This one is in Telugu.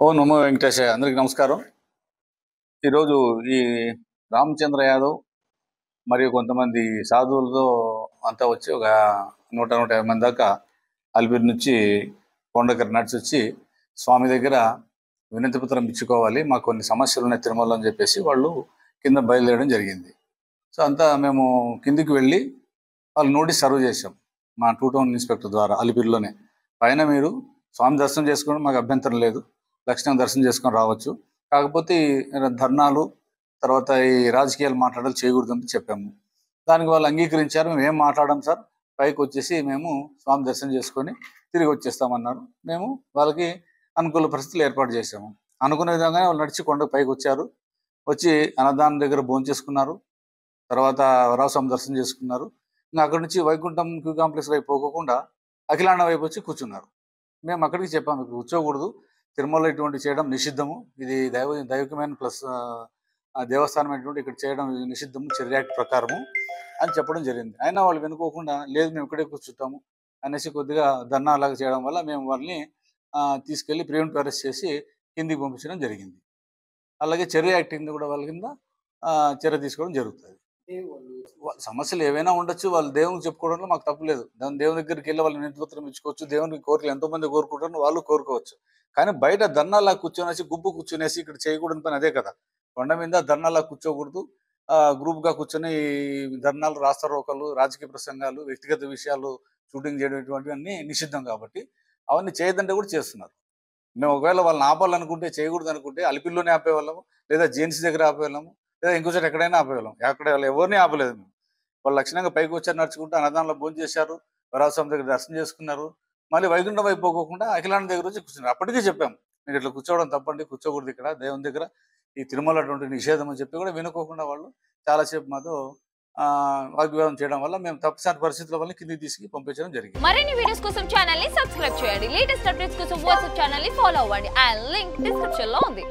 ఓం నమో వెంకటేశాయ. అందరికి నమస్కారం. ఈరోజు ఈ రామచంద్ర యాదవ్ మరియు కొంతమంది సాధువులతో అంతా వచ్చి ఒక 100-150 మంది దాకా అలిపిరి నుంచి కొండకరి నడిచి వచ్చి స్వామి దగ్గర వినతి పత్రం ఇచ్చుకోవాలి, మాకు కొన్ని సమస్యలు ఉన్నాయి తిరుమల అని చెప్పేసి వాళ్ళు కింద బయలుదేరడం జరిగింది. సో అంతా మేము కిందికి వెళ్ళి వాళ్ళు నోటీస్ సర్వ్ చేసాం మా 2 టౌన్ ఇన్స్పెక్టర్ ద్వారా. అలిపిరిలోనే పైన మీరు స్వామి దర్శనం చేసుకోవడం మాకు అభ్యంతరం లేదు, లక్షణంగా దర్శనం చేసుకొని రావచ్చు, కాకపోతే ధర్నాలు తర్వాత ఈ రాజకీయాలు మాట్లాడాలి చేయకూడదని చెప్పాము. దానికి వాళ్ళు అంగీకరించారు. మేము ఏం మాట్లాడాం సార్, పైకి వచ్చేసి మేము స్వామి దర్శనం చేసుకొని తిరిగి వచ్చేస్తామన్నారు. మేము వాళ్ళకి అనుకూల పరిస్థితులు ఏర్పాటు చేసాము. అనుకునే విధంగానే వాళ్ళు నడిచి కొండ పైకి వచ్చారు. వచ్చి అన్నదానం దగ్గర భోంచేసుకున్నారు, తర్వాత వరాస్వామి దర్శనం చేసుకున్నారు. ఇంకా అక్కడి నుంచి వైకుంఠం క్యూ కాంప్లెక్స్ వైపు పోకుండా అఖిలాండ వైపు వచ్చి కూర్చున్నారు. మేము అక్కడికి చెప్పాము, ఇక్కడ కూర్చోకూడదు, తిరుమల ఇటువంటి చేయడం నిషిద్ధము, ఇది దైవికమైన ప్లస్ దేవస్థానం అటువంటి ఇక్కడ చేయడం నిషిద్ధము చర్య యాక్ట్ ప్రకారము అని చెప్పడం జరిగింది. అయినా వాళ్ళు వినుకోకుండా లేదు మేము ఇక్కడే కూర్చుంటాము అనేసి కొద్దిగా ధర్నాలాగా చేయడం వల్ల మేము వాళ్ళని తీసుకెళ్లి ప్రివెంటివ్ అరెస్ట్ చేసి కిందికి పంపించడం జరిగింది. అలాగే చర్య యాక్ట్ కింద కూడా వాళ్ళ కింద చర్య తీసుకోవడం జరుగుతుంది. సమస్యలు ఏవైనా ఉండొచ్చు, వాళ్ళు దేవునికి చెప్పుకోవడంలో మాకు తప్పులేదు. దేవుని దగ్గరికి వెళ్ళి వాళ్ళు వినతిపత్రం ఇచ్చుకోవచ్చు, దేవునికి కోరికలు ఎంతో మంది కోరుకుంటారు, వాళ్ళు కోరుకోవచ్చు. కానీ బయట ధర్నాలా కూర్చొనేసి గుంపు కూర్చునేసి ఇక్కడ చేయకూడని పని అదే కదా. కొండ మీద ధర్నాలా కూర్చోకూడదు, గ్రూప్ గా కూర్చొని ధర్నాలు, రాస్తారోకలు, రాజకీయ ప్రసంగాలు, వ్యక్తిగత విషయాలు షూటింగ్ చేయడం ఇటువంటివన్నీ నిషిద్ధం. కాబట్టి అవన్నీ చేయదంటే కూడా చేస్తున్నారు. మేము ఒకవేళ వాళ్ళని ఆపాలనుకుంటే, చేయకూడదు అనుకుంటే అలిపిరిలోనే ఆపేవాళ్ళము, లేదా జేఎన్సీ దగ్గర ఆపేవాళ్ళము, లేదా ఇంకోసారి ఎక్కడైనా ఆపేవాళ్ళం. ఎక్కడ వాళ్ళు ఎవరిని ఆపలేదు మేము. వాళ్ళు లక్షణంగా పైకి వచ్చారు, నడుచుకుంటూ అన్నదానంలో భోజనం చేశారు, వరాస్వామి దగ్గర దర్శనం చేసుకున్నారు. మళ్ళీ వైకుంఠం వైపు పోకోకుండా అఖిలాండ దగ్గర వచ్చి కూర్చున్నారు. అప్పటికే చెప్పాము మీరు ఇట్లా కూర్చోవడం తప్పండి, కూర్చోకూడదు ఇక్కడ దేవుని దగ్గర, ఈ తిరుమల అటువంటి నిషేధం అని చెప్పి కూడా వినుకోకుండా వాళ్ళు చాలాసేపు మాతో వాగ్వివాదం చేయడం వల్ల మేము తప్పనిసరి పరిస్థితుల వల్ల కిందికి తీసుకు పంపించడం జరిగింది. మరిన్ని వీడియోస్ కోసం ఛానల్ ని సబ్స్క్రైబ్ చేయండి. లేటెస్ట్ అప్డేట్స్ కోసం వాట్సాప్ ఛానల్ ని ఫాలో అవ్వండి. ఆ లింక్ డిస్క్రిప్షన్ లో ఉంది.